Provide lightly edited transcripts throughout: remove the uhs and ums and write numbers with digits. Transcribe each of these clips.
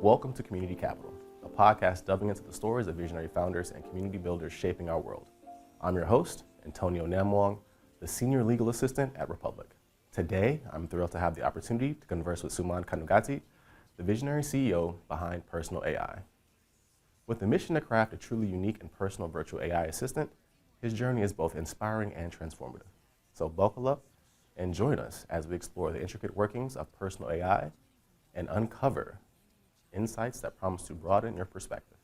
Welcome to Community Capital, a podcast delving into the stories of visionary founders and community builders shaping our world. I'm your host, Antonio Namwong, the Senior Legal Assistant at Republic. Today, I'm thrilled to have the opportunity to converse with Suman Kanuganti, the visionary CEO behind Personal.AI. With the mission to craft a truly unique and personal virtual AI assistant, his journey is both inspiring and transformative. So buckle up and join us as we explore the intricate workings of Personal.AI and uncover insights that promise to broaden your perspective.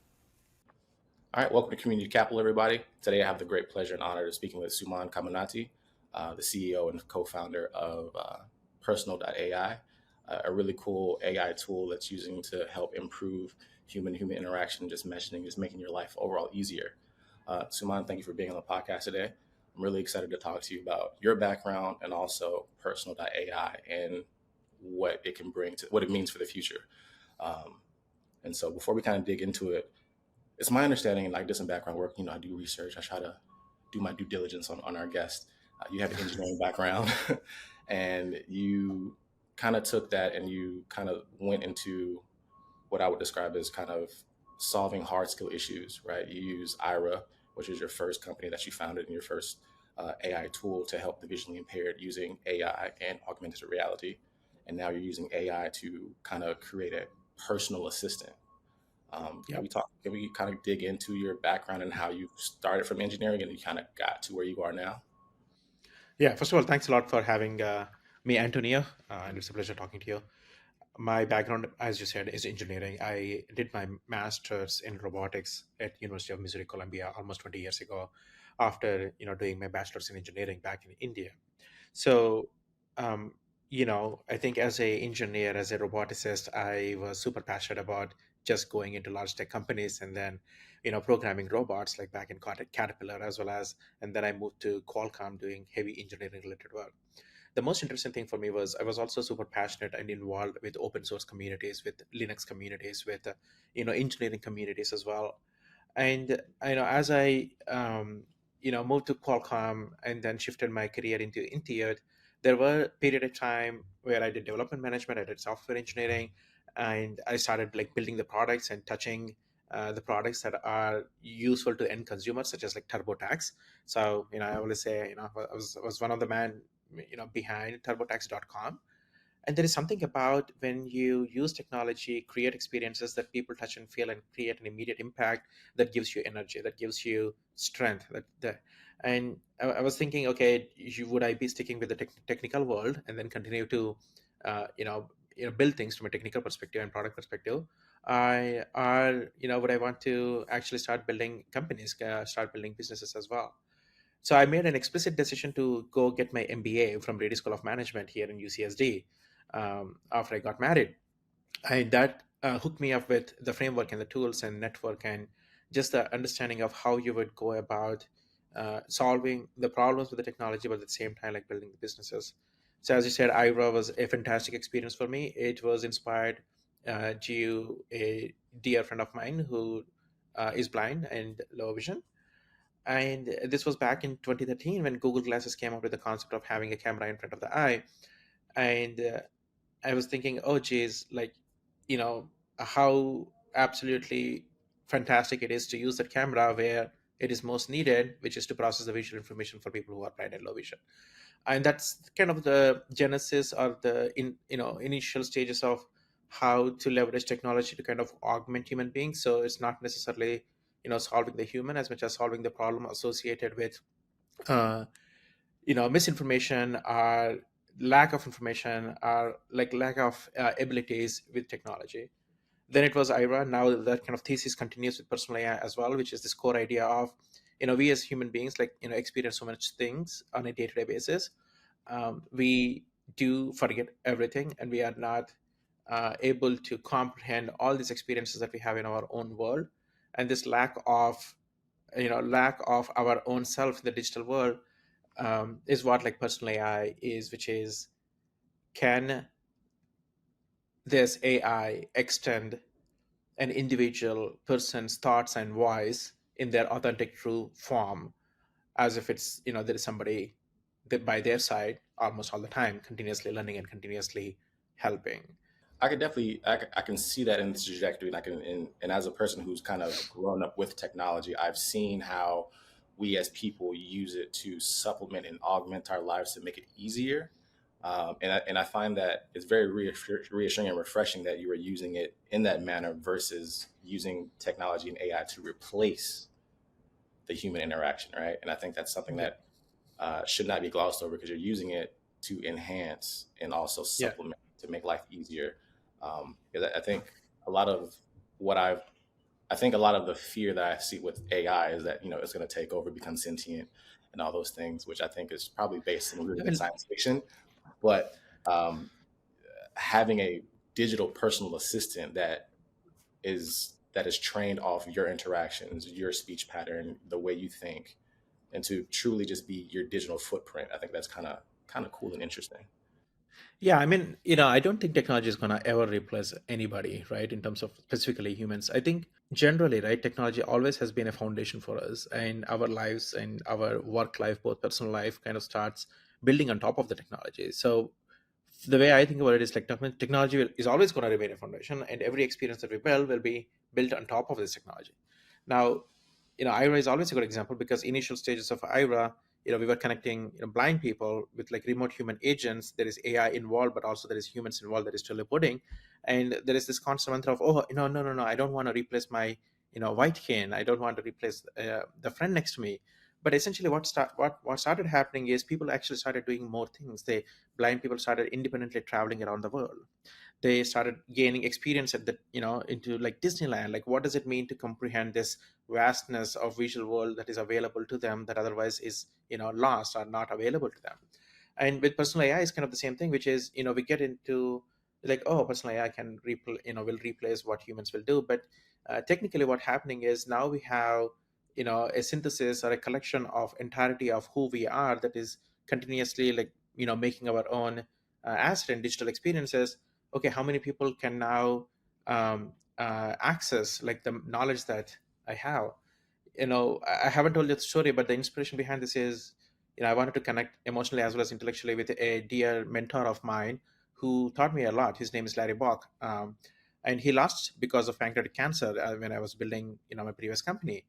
All right, welcome to Community Capital, everybody. Today I have the great pleasure and honor of speaking with Suman Kanuganti, the CEO and co-founder of Personal.AI, a really cool AI tool that's using to help improve human-human interaction, just mentioning, just making your life overall easier. Suman, thank you for being on the podcast today. I'm really excited to talk to you about your background and also Personal.AI and what it can bring to, what it means for the future. And so before we kind of dig into it, it's my understanding, like just in background work, I do research. I try to do my due diligence on our guest. You have an engineering background and you kind of took that and you kind of went into what I would describe as kind of solving hard skill issues, right? You use Ira, which is your first company that you founded and your first AI tool to help the visually impaired using AI and augmented reality. And now you're using AI to kind of create a personal assistant. Can we kind of dig into your background and how you started from engineering and you kind of got to where you are now? Yeah, first of all, thanks a lot for having me, Antonio, and it's a pleasure talking to you. My background, as you said, is engineering. I did my master's in robotics at University of Missouri Columbia almost 20 years ago, after doing my bachelor's in engineering back in India. So, um, I think as a engineer, as a roboticist, I was super passionate about just going into large tech companies and then, programming robots like back in Caterpillar as well as, and then I moved to Qualcomm doing heavy engineering related work. The most interesting thing for me was I was also super passionate and involved with open source communities, with Linux communities, with engineering communities as well. And as I moved to Qualcomm and then shifted my career into Intuit, there were a period of time where I did development management, I did software engineering, and I started like building the products and touching the products that are useful to end consumers, such as like TurboTax. So I always say I was one of the men behind TurboTax.com. And there is something about when you use technology, create experiences that people touch and feel and create an immediate impact that gives you energy, that gives you strength. And I was thinking, okay, would I be sticking with the technical world and then continue to, build things from a technical perspective and product perspective? Would I want to actually start building companies, start building businesses as well? So I made an explicit decision to go get my MBA from Brady School of Management here in UCSD after I got married. And that hooked me up with the framework and the tools and network and just the understanding of how you would go about solving the problems with the technology, but at the same time, like building the businesses. So as you said, IRA was a fantastic experience for me. It was inspired due a dear friend of mine who is blind and low vision, and this was back in 2013 when Google Glasses came up with the concept of having a camera in front of the eye. And I was thinking, oh, geez, like, you know, how absolutely fantastic it is to use that camera where it is most needed, which is to process the visual information for people who are blind and low vision. And that's kind of the genesis or the initial stages of how to leverage technology to kind of augment human beings. So it's not necessarily solving the human as much as solving the problem associated with uh, misinformation or lack of information or like lack of abilities with technology. Then it was IRA. Now that kind of thesis continues with personal AI as well, which is this core idea of we as human beings like experience so much things on a day-to-day basis. We do forget everything, and we are not able to comprehend all these experiences that we have in our own world. And this lack of our own self in the digital world is what like personal AI is, which is, can this AI extend an individual person's thoughts and voice in their authentic true form, as if it's there is somebody that by their side almost all the time, continuously learning and continuously helping. I could definitely, I can see that in the trajectory, and and as a person who's kind of grown up with technology, I've seen how we as people use it to supplement and augment our lives to make it easier. And I find that it's very reassuring and refreshing that you are using it in that manner versus using technology and AI to replace the human interaction, right? And I think that's something Yeah. that should not be glossed over because you're using it to enhance and also Yeah. supplement to make life easier. 'Cause I think a lot of what I think a lot of the fear that I see with AI is that it's going to take over, become sentient, and all those things, which I think is probably based in I rooted in mean, science fiction. But having a digital personal assistant that is trained off your interactions, your speech pattern, the way you think, and to truly just be your digital footprint. I think that's kind of cool and interesting. yeah, I mean, I don't think technology is going to ever replace anybody, right? In terms of specifically humans. I think generally, right, technology always has been a foundation for us, and our lives and our work life, both personal life, kind of starts building on top of the technology. So the way I think about it is like technology is always going to remain a foundation, and every experience that we build will be built on top of this technology. Now, Ira is always a good example because initial stages of Ira, we were connecting blind people with like remote human agents. There is AI involved, but also there is humans involved that is still reporting, and there is this constant mantra of, oh, no, no, no, I don't want to replace my white cane. I don't want to replace the friend next to me. But essentially, what started happening is people actually started doing more things. Blind people started independently traveling around the world. They started gaining experience at the into like Disneyland. Like, what does it mean to comprehend this vastness of visual world that is available to them that otherwise is lost or not available to them? And with personal AI is kind of the same thing, which is we get into like, oh, personal AI can will replace what humans will do. But technically what happening is now we have a synthesis or a collection of entirety of who we are that is continuously like making our own asset and digital experiences. Okay, how many people can now access like the knowledge that I have? I haven't told you the story, but the inspiration behind this is, I wanted to connect emotionally as well as intellectually with a dear mentor of mine who taught me a lot. His name is Larry Bach. And he lost because of pancreatic cancer when I was building my previous company.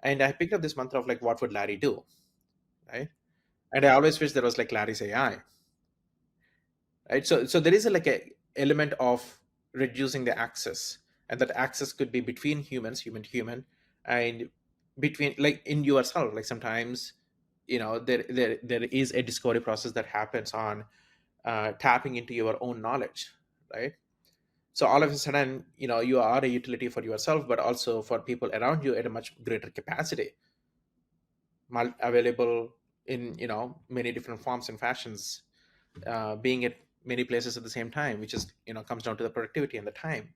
And I picked up this mantra of like, what would Larry do, right? And I always wish there was like Larry's AI, right? So there is a element of reducing the access, and that access could be between humans, human to human, and between like in yourself. Like sometimes there is a discovery process that happens on tapping into your own knowledge, right? So all of a sudden you are a utility for yourself, but also for people around you at a much greater capacity, available in many different forms and fashions, being at many places at the same time, which is comes down to the productivity and the time.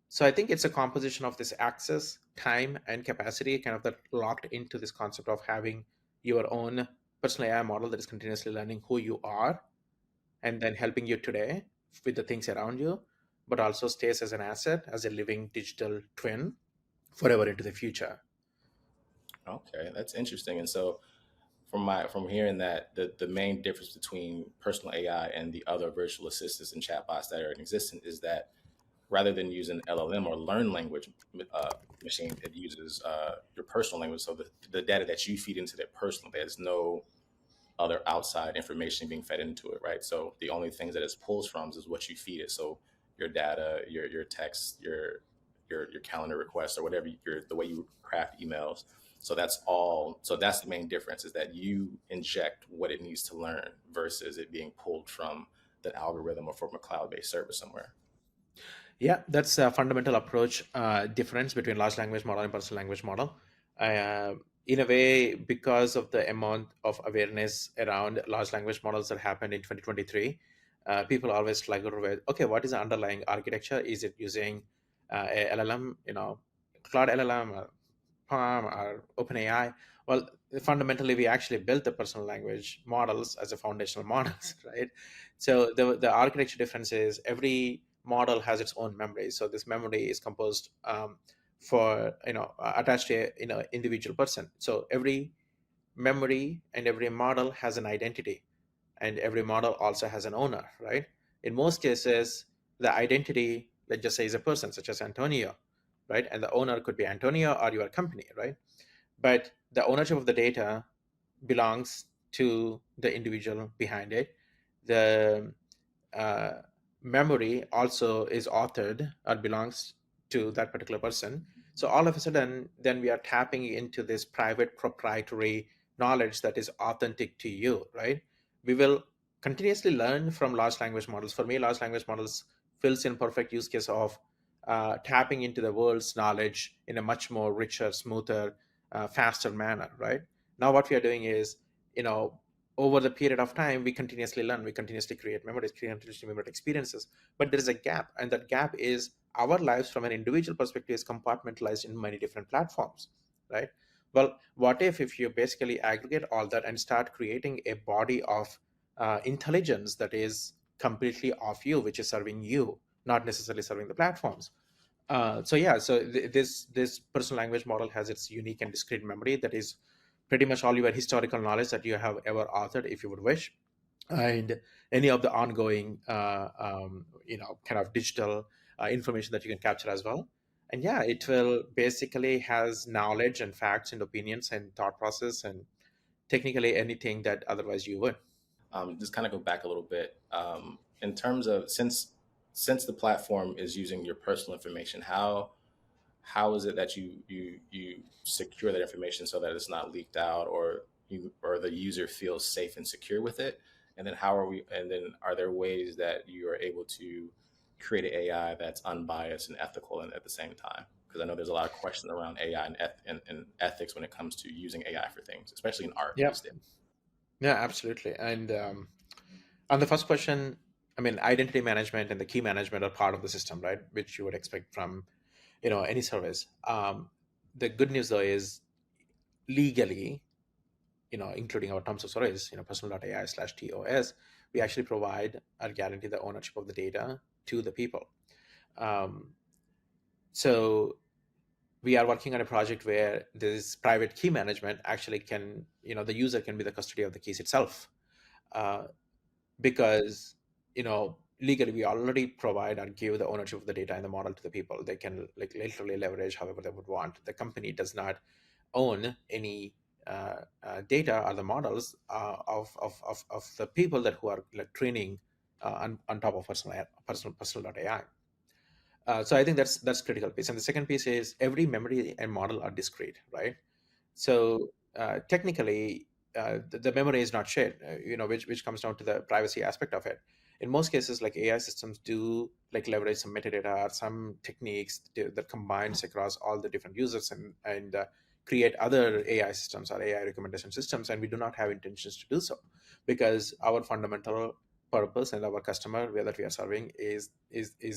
So I think it's a composition of this access, time, and capacity, kind of that locked into this concept of having your own personal AI model that is continuously learning who you are and then helping you today with the things around you, but also stays as an asset, as a living digital twin forever into the future. Okay, that's interesting. And so from hearing that, the main difference between personal AI and the other virtual assistants and chatbots that are in existence is that rather than using LLM or learn language machine, it uses your personal language. So the data that you feed into that personal, there's no other outside information being fed into it, right? So the only things that it pulls from is what you feed it. So your data, your text, your calendar requests, or whatever the way you craft emails. So that's all. So that's the main difference is that you inject what it needs to learn versus it being pulled from the algorithm or from a cloud-based service somewhere. Yeah, that's a fundamental approach difference between large language model and personal language model. Uh, in a way, because of the amount of awareness around large language models that happened in 2023, people always struggle with, okay, what is the underlying architecture? Is it using a LLM, Cloud LLM, or Palm, or OpenAI? Well, fundamentally, we actually built the personal language models as a foundational models, right? So the architecture difference is every model has its own memory. So this memory is composed for attached to a individual person. So every memory and every model has an identity, and every model also has an owner, right? In most cases, the identity, let's just say, is a person such as Antonio, right? And the owner could be Antonio or your company, right? But the ownership of the data belongs to the individual behind it. The uh, memory also is authored or belongs to that particular person. So all of a sudden, then we are tapping into this private proprietary knowledge that is authentic to you, right? We will continuously learn from large language models. For me, large language models fills in perfect use case of tapping into the world's knowledge in a much more richer, smoother, faster manner, right? Now what we are doing is, you know, over the period of time, we continuously learn, we continuously create memories, continuously remember experiences. But there is a gap, and that gap is our lives from an individual perspective is compartmentalized in many different platforms, right? Well, what if you basically aggregate all that and start creating a body of intelligence that is completely of you, which is serving you, not necessarily serving the platforms. So yeah, so this personal language model has its unique and discrete memory that is pretty much all your historical knowledge that you have ever authored, if you would wish, and any of the ongoing, kind of digital information that you can capture as well. And yeah, it will basically has knowledge and facts and opinions and thought process and technically anything that otherwise you would. Just kind of go back a little bit in terms of since the platform is using your personal information, how is it that you secure that information so that it's not leaked out or you or the user feels safe and secure with it? And then are there ways that you are able to create an AI that's unbiased and ethical and at the same time? Because I know there's a lot of questions around AI and ethics when it comes to using AI for things, especially in art Yeah, these days. yeah, absolutely. And on the first question, I mean, identity management and the key management are part of the system, right? Which you would expect from, any service. The good news though is legally, including our terms of service, Personal.AI/TOS, we actually provide or guarantee the ownership of the data to the people. Um, so we are working on a project where this private key management actually can, the user can be the custody of the keys itself. Uh, because legally we already provide or give the ownership of the data and the model to the people. They can like literally leverage however they would want. The company does not own any data or the models of the people that who are like training on top of personal.ai. So I think that's critical piece. And the second piece is every memory and model are discrete, right? So technically, the memory is not shared, which comes down to the privacy aspect of it. In most cases, like AI systems do like leverage some metadata or some techniques that combines across all the different users and create other AI systems or AI recommendation systems, and we do not have intentions to do so because our fundamental purpose and our customer that we are serving is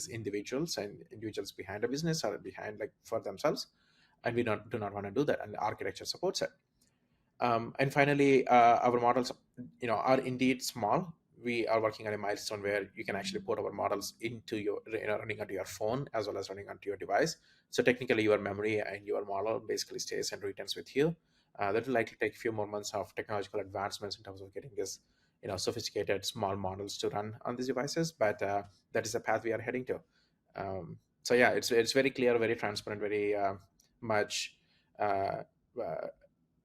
individuals and individuals behind a business or behind like for themselves, and we do not want to do that, and the architecture supports it. And finally, our models, are indeed small. We are working on a milestone where you can actually put our models into your, running onto your phone as well as running onto your device. So technically, your memory and your model basically stays and returns with you. That will likely take a few more months of technological advancements in terms of getting this, sophisticated small models to run on these devices. But that is the path we are heading to. So yeah, it's very clear, very transparent, very much. Uh, uh,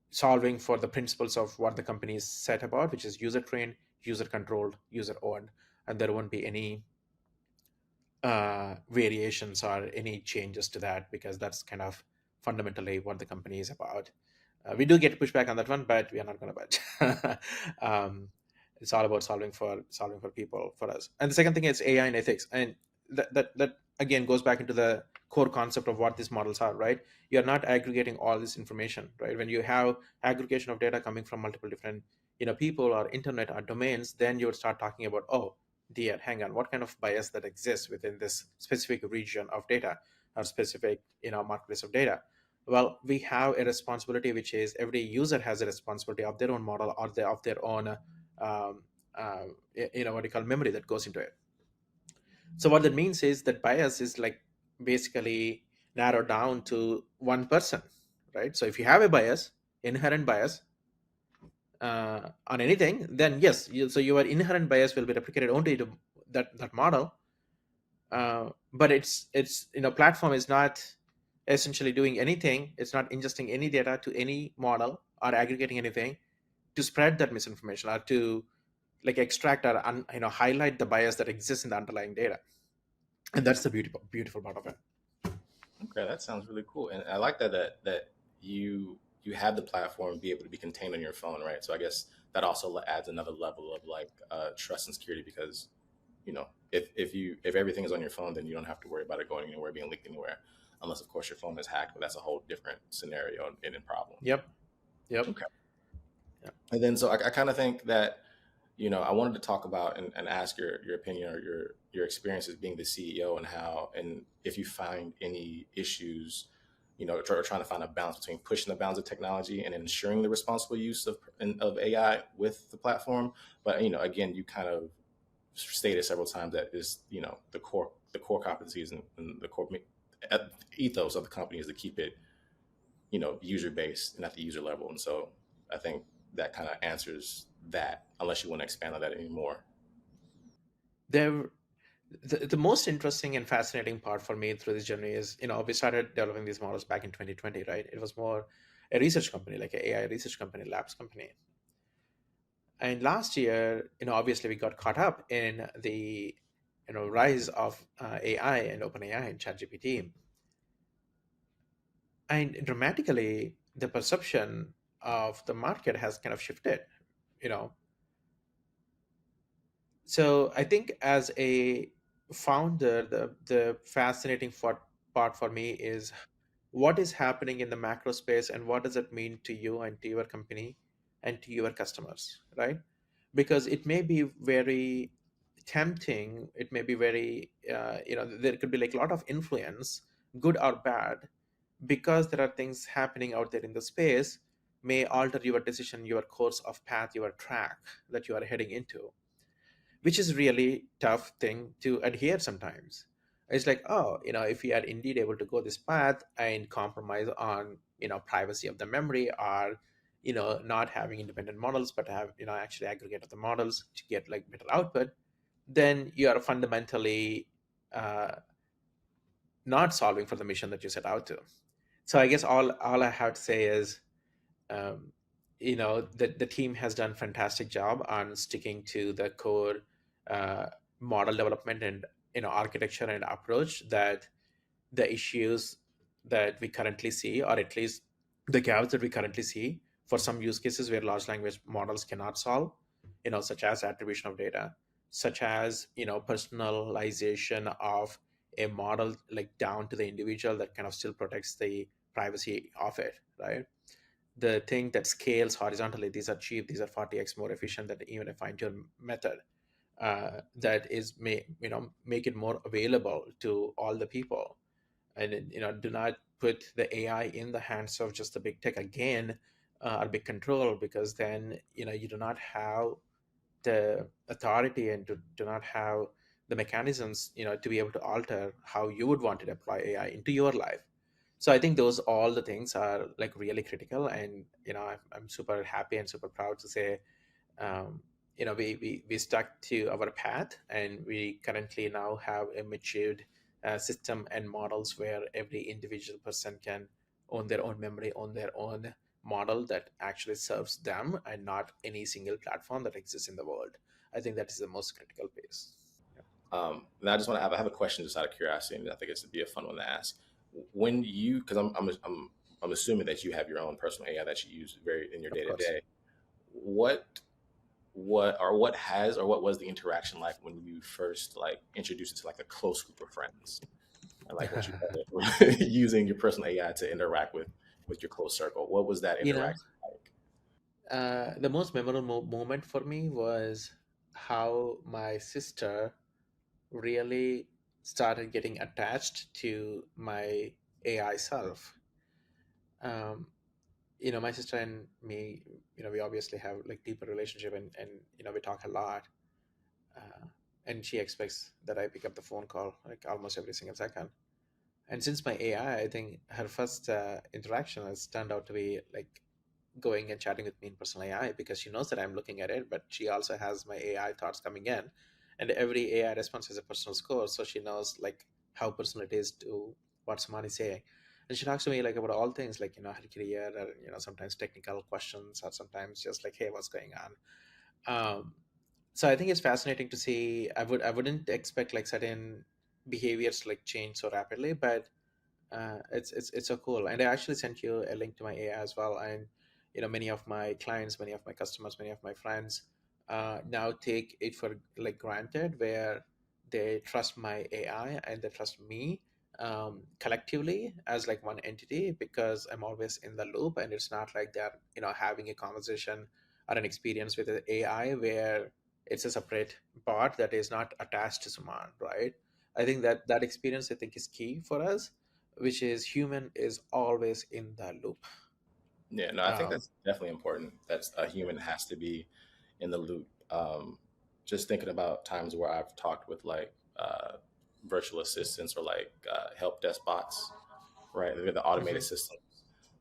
Solving for the principles of what the company is set about, which is user trained, user controlled, user owned, and there won't be any variations or any changes to that because that's kind of fundamentally what the company is about. We do get pushback on that one, but we are not going to budge. It's all about solving for people for us. And the second thing is AI and ethics, and that again goes back into the core concept of what these models are. Right, you're not aggregating all this information. Right, when you have aggregation of data coming from multiple different people or internet or domains, then you would start talking about, oh dear, hang on, what kind of bias that exists within this specific region of data or specific marketplace of data. Well, we have a responsibility, which is every user has a responsibility of their own model or of their own um, what you call memory that goes into it. So what that means is that bias is like basically narrowed down to one person, right? So if you have a bias, inherent bias, on anything, then yes, so your inherent bias will be replicated only to that model, But it's platform is not essentially doing anything. It's not ingesting any data to any model or aggregating anything to spread that misinformation or to like extract or highlight the bias that exists in the underlying data. And that's the beautiful part of it. Okay, that sounds really cool, and I like that you have the platform be able to be contained on your phone, right? So I guess that also adds another level of like trust and security because if everything is on your phone, then you don't have to worry about it going anywhere, being leaked anywhere, unless of course your phone is hacked, but that's a whole different scenario and problem. Yep. Yep. Okay, Yeah. and then so I kind of think that I wanted to talk about and ask your opinion or your experience as being the CEO and how and if you find any issues, trying to find a balance between pushing the bounds of technology and ensuring the responsible use of AI with the platform. But again, you kind of stated several times that is the core competencies and the core ethos of the company is to keep it user based and at the user level. And so I think that kind of answers that, unless you want to expand on that anymore. There, the most interesting and fascinating part for me through this journey is, we started developing these models back in 2020, right? It was more a research company, like an AI research company, labs company. And last year, obviously we got caught up in the, rise of AI and OpenAI and ChatGPT, and dramatically the perception of the market has kind of shifted. You know, so I think as a founder, the fascinating part for me is what is happening in the macro space and what does it mean to you and to your company and to your customers, right? Because it may be very tempting, it may be very there could be like a lot of influence, good or bad, because there are things happening out there in the space may alter your decision, your course of path, your track that you are heading into, which is really tough thing to adhere sometimes. It's like, oh, if we are indeed able to go this path and compromise on, privacy of the memory, or, not having independent models, but have, actually aggregate the models to get like better output, then you are fundamentally uh, not solving for the mission that you set out to. So I guess all I have to say is, um, the team has done fantastic job on sticking to the core uh, model development and architecture and approach that the issues that we currently see, or at least the gaps that we currently see for some use cases where large language models cannot solve, such as attribution of data, such as personalization of a model like down to the individual that kind of still protects the privacy of it, right? The thing that scales horizontally, these are cheap, these are 40x more efficient than even a fine-tuned method, that is make it more available to all the people. And do not put the AI in the hands of just the big tech again, or big control, because then you do not have the authority and do not have the mechanisms to be able to alter how you would want to deploy AI into your life. So I think those all the things are like really critical, and I'm super happy and super proud to say, um, we stuck to our path, and we currently now have a matured system and models where every individual person can own their own memory, own their own model that actually serves them, and not any single platform that exists in the world. I think that is the most critical piece. And I just want to have a question just out of curiosity, and I think it's to be a fun one to ask. When you, because I'm assuming that you have your own personal AI that you use very in your Of day to course. day. What what was the interaction like when you first like introduced it to like a close group of friends, and like what you using your personal AI to interact with your close circle? What was that you know interaction like? the most memorable moment for me was how my sister really started getting attached to my AI self. Um, my sister and me, we obviously have like deeper relationship, and we talk a lot. Uh, and she expects that I pick up the phone call like almost every single second. And since my AI, I think her first interaction has turned out to be like going and chatting with me in personal AI, because she knows that I'm looking at it, but she also has my AI thoughts coming in, and every AI response has a personal score, so she knows like how personal it is to what Suman is saying. And she talks to me like about all things, like her career, or sometimes technical questions, or sometimes just like, hey, what's going on. So I think it's fascinating to see. I wouldn't expect like certain behaviors to like change so rapidly, but it's so cool. And I actually sent you a link to my AI as well. And many of my clients, many of my customers, many of my friends now take it for like granted, where they trust my AI and they trust me collectively as like one entity, because I'm always in the loop, and it's not like they're having a conversation or an experience with the AI where it's a separate bot that is not attached to Suman, right? I think that experience, I think, is key for us, which is human is always in the loop. Yeah, no, I think Um, that's definitely important. That's a human has to be in the loop. Just thinking about times where I've talked with like virtual assistants or like help desk bots, right? They're the automated mhm. systems,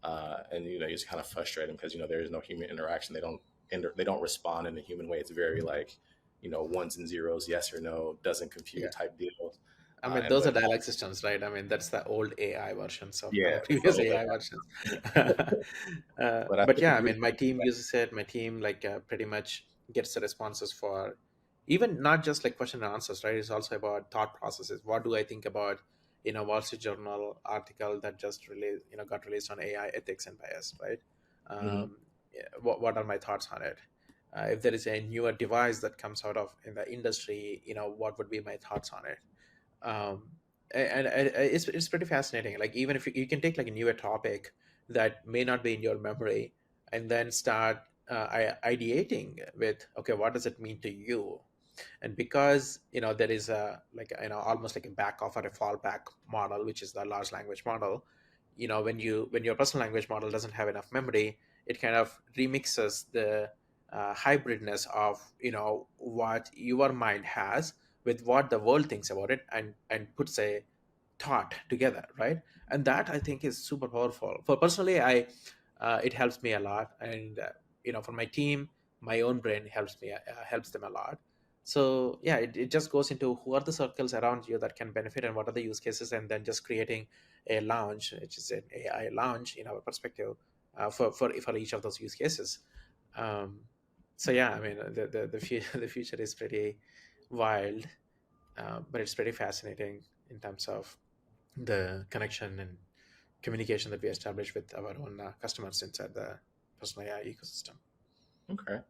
and you just kind of frustrate them because there is no human interaction. They don't respond in a human way. It's very like ones and zeros, yes or no, doesn't compute Yeah. type deal. I mean, And those are but dialect systems, right? I mean, that's the old AI versions of yeah, our it's the previous old AI AI. versions. But I But think yeah, it's I really mean, my team uses it. My team like pretty much gets the responses for even not just like question and answers, right? It's also about thought processes. What do I think about, Wall Street Journal article that just released, got released on AI ethics and bias, right? Mhm. Yeah, what are my thoughts on it? If there is a newer device that comes out of in the industry, what would be my thoughts on it? um, and it's pretty fascinating. Like even if you can take like a newer topic that may not be in your memory, and then start ideating with, okay, what does it mean to you? And because there is a like almost like a back off or a fallback model, which is the large language model. When your personal language model doesn't have enough memory, it kind of remixes the hybridness of what your mind has with what the world thinks about it, and puts a thought together, right? And that I think is super powerful. For personally, I it helps me a lot. And for my team, my own brain helps them a lot. So yeah, it just goes into who are the circles around you that can benefit, and what are the use cases, and then just creating a lounge, which is an AI lounge in our perspective, for each of those use cases. um, so yeah, I mean, the future is pretty wild, but it's pretty fascinating in terms of the connection and communication that we establish with our own customers inside the personal AI ecosystem. Okay.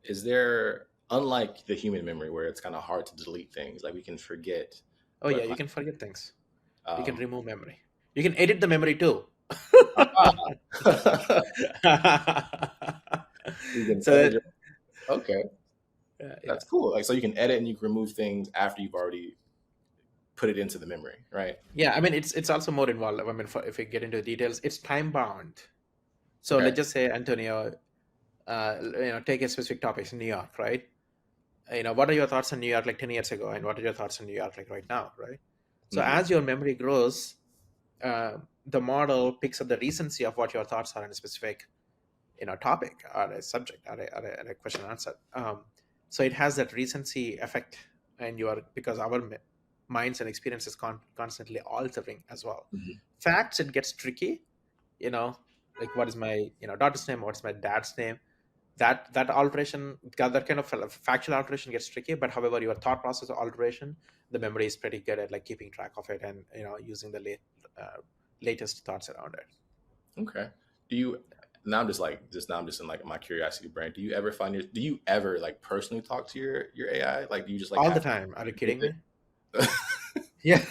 Is there, unlike the human memory where it's kind of hard to delete things, like we can forget, Oh yeah, but you like can forget things. You can um, remove memory. You can edit the memory too. you can So edit that, it. Okay, yeah, that's cool. Like so, you can edit and you can remove things after you've already put it into the memory, right? yeah. I mean, it's also more involved. I mean, if we get into the details, it's time bound. So Okay. let's just say, Antonio, take a specific topic in New York, right? What are your thoughts on New York like 10 years ago, and what are your thoughts on New York like right now, right? So Hmm. as your memory grows, the model picks up the recency of what your thoughts are on a specific topic, or a subject, or a question and answer. So it has that recency effect. And because our minds and experiences constantly altering as well. Hmm. Facts, it gets tricky. you know like, what is my daughter's name, what's my dad's name? That alteration, that kind of factual alteration gets tricky. But however, your thought process alteration, the memory is pretty good at like keeping track of it, and using the latest thoughts around it. Okay. Do you now? I'm just like just now. I'm just in like my curiosity brain. Do you ever like personally talk to your AI? Like, do you just like All the have time. Are you with kidding it? me? Yeah.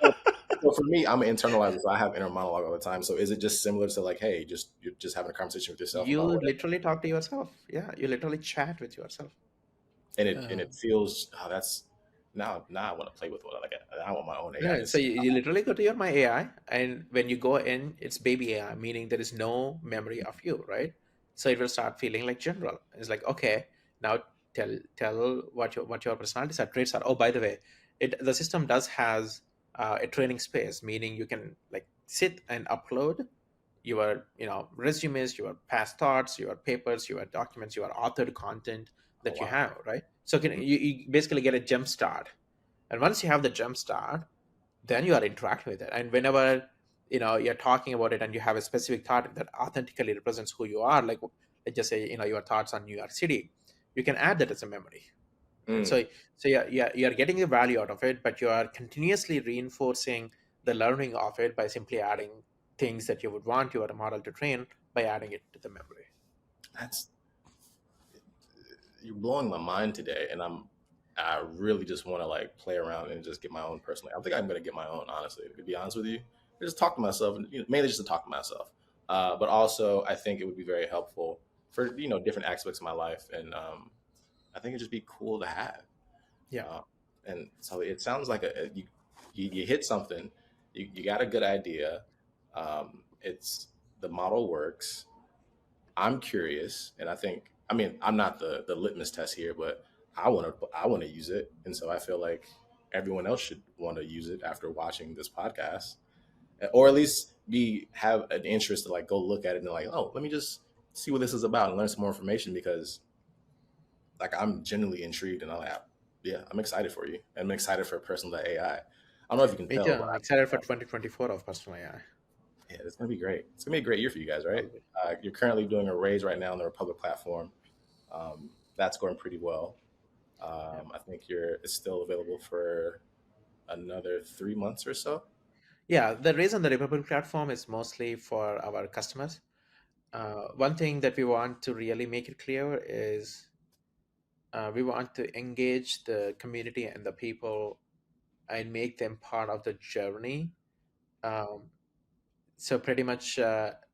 So so for me, I'm an internalizer, so I have inner monologue all the time. So is it just similar to like, hey, you're just having a conversation with yourself You about whatever, literally talk to yourself. Yeah, you literally chat with yourself. and it feels that's now I want to play with what like I want my own AI No, to so see. you literally go to your My AI, and when you go in, it's baby AI, meaning there is no memory of you, right? So it will start feeling like general. It's like, okay, now tell what your personalities are, traits are. Oh, by the way, the system does has a training space, meaning you can like sit and upload your resumes, your past thoughts, your papers, your documents, your authored content that you Oh have, right? So you basically get a jump start, and once you have the jump start, then you are interacting with it. And whenever you're talking about it and you have a specific thought that authentically represents who you are, like let's just say your thoughts on New York City, you can add that as a memory. And Mm. so you're getting the value out of it, but you are continuously reinforcing the learning of it by simply adding things that you would want your model to train by adding it to the memory. That's You're blowing my mind today, and I really just want to like play around and just get my own personally. I think I'm gonna get my own, honestly. To be honest with you, just talk to myself, and mainly just to talk to myself. But also, I think it would be very helpful for different aspects of my life, and I think it'd just be cool to have. Yeah. Uh, and so it sounds like you hit something, you got a good idea. It's the model works. I'm curious, and I think, I mean, I'm not the litmus test here, but I want to use it, and so I feel like everyone else should want to use it after watching this podcast, or at least be have an interest to like go look at it and like, oh, let me just see what this is about and learn some more information, because like I'm genuinely intrigued, and I'm like, yeah, I'm excited for you, and I'm excited for Personal.AI. I don't know if you can Me too. tell, but I'm excited for 2024 of Personal AI. yeah, it's gonna be great. It's gonna be a great year for you guys, right? Will be. You're currently doing a raise right now on the Republic platform. That's going pretty well. Yeah. I think it's still available for another 3 months or so. Yeah, the reason the Republic platform is mostly for our customers. One thing that we want to really make it clear is we want to engage the community and the people and make them part of the journey. Um, so pretty much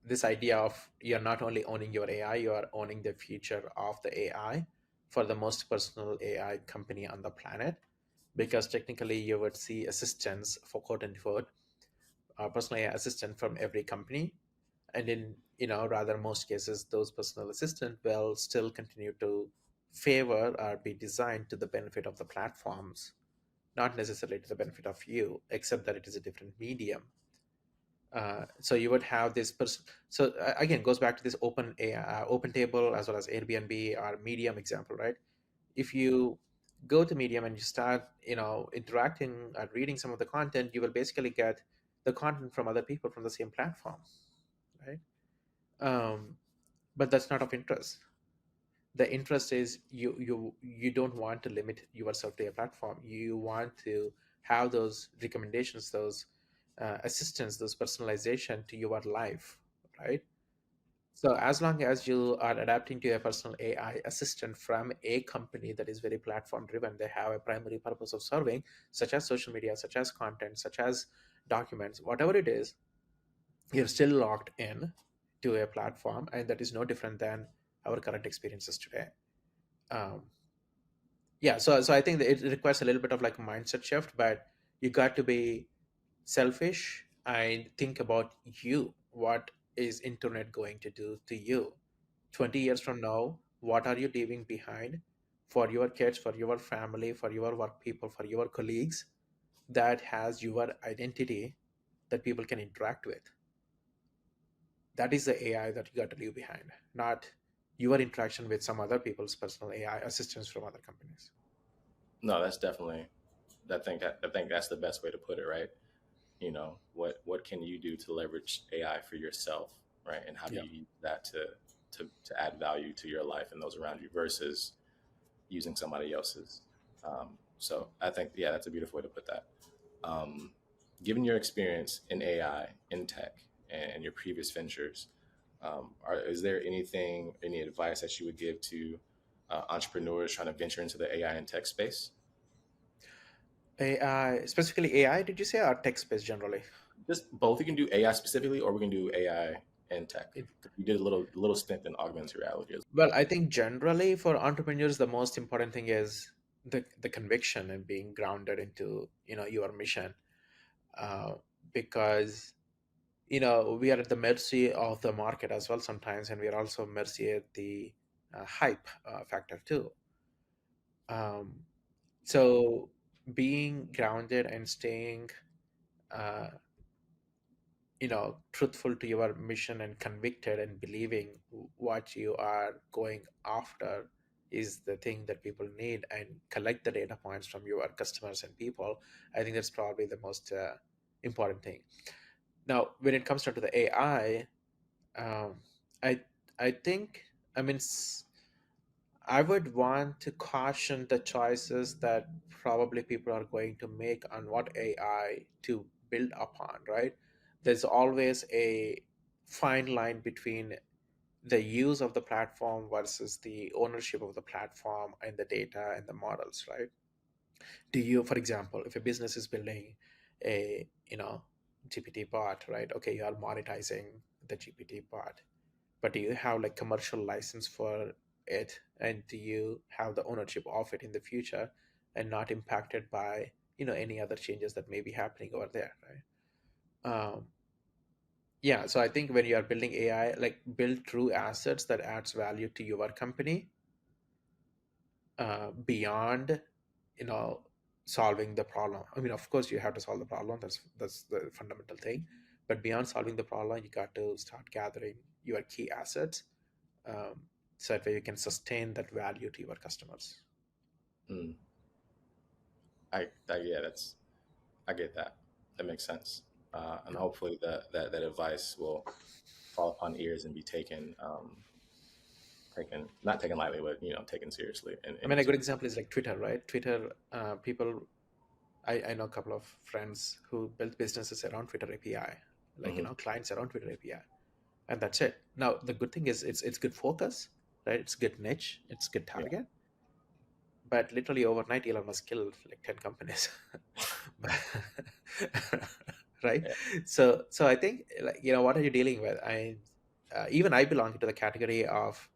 this idea of you're not only owning your AI, you are owning the future of the AI for the most personal AI company on the planet. Because technically, you would see assistants for quote unquote personal AI assistant from every company, and in rather most cases, those personal assistant will still continue to favor or be designed to the benefit of the platforms, not necessarily to the benefit of you, except that it is a different medium. So you would have this person. So again, goes back to this open table as well as Airbnb or Medium example, right? If you go to Medium and you start interacting and reading some of the content, you will basically get the content from other people from the same platform, right? um, but that's not of interest. The interest is you don't want to limit yourself to a platform. You want to have those recommendations, those assistance, those personalization to your life, right? So as long as you are adapting to a personal AI assistant from a company that is very platform driven, they have a primary purpose of serving, such as social media, such as content, such as documents, whatever it is, you're still locked in to a platform, and that is no different than our current experiences today. um, yeah, so I think that it requires a little bit of like a mindset shift, but you got to be selfish and think about you. What is internet going to do to you 20 years from now? What are you leaving behind for your kids, for your family, for your work people, for your colleagues, that has your identity that people can interact with? That is the AI that you got to leave behind, not your interaction with some other people's personal AI assistants from other companies. No, that's definitely. I think that's the best way to put it, right? What can you do to leverage AI for yourself, right? And how do Yeah. you use that to add value to your life and those around you versus using somebody else's. So I think, yeah, that's a beautiful way to put that. Um, Given your experience in AI, in tech, and your previous ventures, is there any advice that you would give to entrepreneurs trying to venture into the AI and tech space? AI, specifically AI, did you say, or tech space generally? Just both. You can do AI specifically, or we can do AI and tech. It, You did a little stint in augmented reality as well, I think generally for entrepreneurs, the most important thing is the conviction and being grounded into your mission, uh, because we are at the mercy of the market as well sometimes, and we are also mercy at the hype factor too. Um, so being grounded and staying uh, truthful to your mission and convicted and believing what you are going after is the thing that people need, and collect the data points from your customers and people. I think that's probably the most important thing. Now, when it comes down to the AI, um, I I think, I mean, I would want to caution the choices that probably people are going to make on what AI to build upon, right? There's always a fine line between the use of the platform versus the ownership of the platform and the data and the models, right? Do you, for example, if a business is building a, GPT bot, right? Okay, you are monetizing the GPT bot, but do you have like commercial license for it, and do you have the ownership of it in the future and not impacted by any other changes that may be happening over there, right? Yeah, so I think when you are building AI, like, build true assets that adds value to your company, beyond you know solving the problem. I mean, of course you have to solve the problem, that's the fundamental thing, but beyond solving the problem, you got to start gathering your key assets, um, so that way you can sustain that value to your customers. Mm. Yeah, I get that. That makes sense. And hopefully that advice will fall upon ears and be taken, not taken lightly, but taken seriously I and mean, a used. good example is like Twitter, right? Twitter, people, I know a couple of friends who built businesses around Twitter API, like, Hmm. clients around Twitter API, and that's it. Now the good thing is it's good focus, right? It's good niche, it's good Yeah. target, but literally overnight Elon Musk killed like 10 companies. Right? Yeah. So I think, like, what are you dealing with? Even I belong to the category of,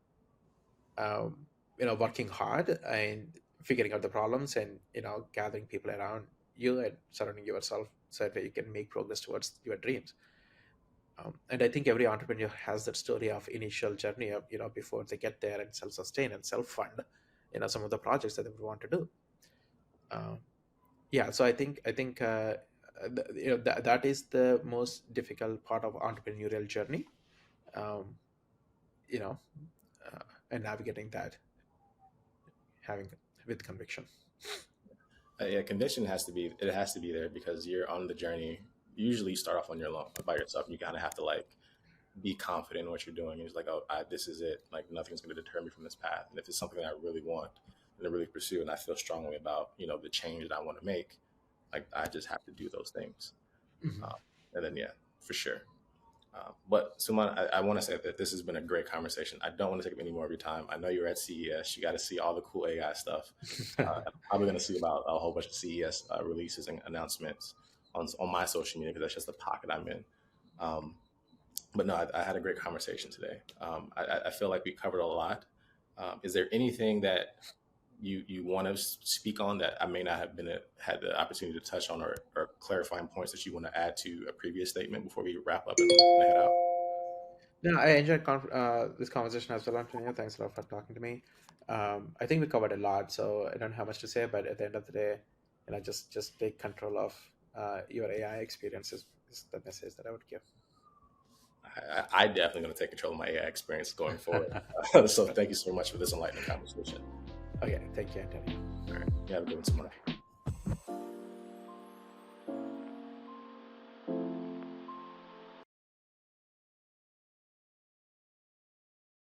working hard and figuring out the problems, and gathering people around you and surrounding yourself so that you can make progress towards your dreams. And I think every entrepreneur has that story of initial journey of, before they get there and self-sustain and self-fund some of the projects that they would want to do. um, yeah, so I think that is the most difficult part of entrepreneurial journey, um, you know and navigating that, having with conviction. Yeah, conviction has to be there because you're on the journey. Usually, you start off on your own by yourself. You kind of have to like be confident in what you're doing. It's like, oh, this is it. Like nothing's going to deter me from this path. And if it's something that I really want and I really pursue, and I feel strongly about, the change that I want to make, like I just have to do those things. Mhm. Uh, and then, yeah, for sure. But Suman, I want to say that this has been a great conversation. I don't want to take up any more of your time. I know you're at CES. You got to see all the cool AI stuff. I'm probably going to see about a whole bunch of CES releases and announcements on my social media because that's just the pocket I'm in. Um, but no, I had a great conversation today. I feel like we covered a lot. Is there anything that you want to speak on that I may not have had the opportunity to touch on, or clarifying points that you want to add to a previous statement before we wrap up and head out? No, I enjoyed this conversation as well, Antonio. Thanks a lot for talking to me. I think we covered a lot, so I don't have much to say. But at the end of the day, just take control of your AI experiences is the message that I would give. I definitely going to take control of my AI experience going forward. So thank you so much for this enlightening conversation. Okay, thank you, Antonio. All right, you have a good one tomorrow. Bye.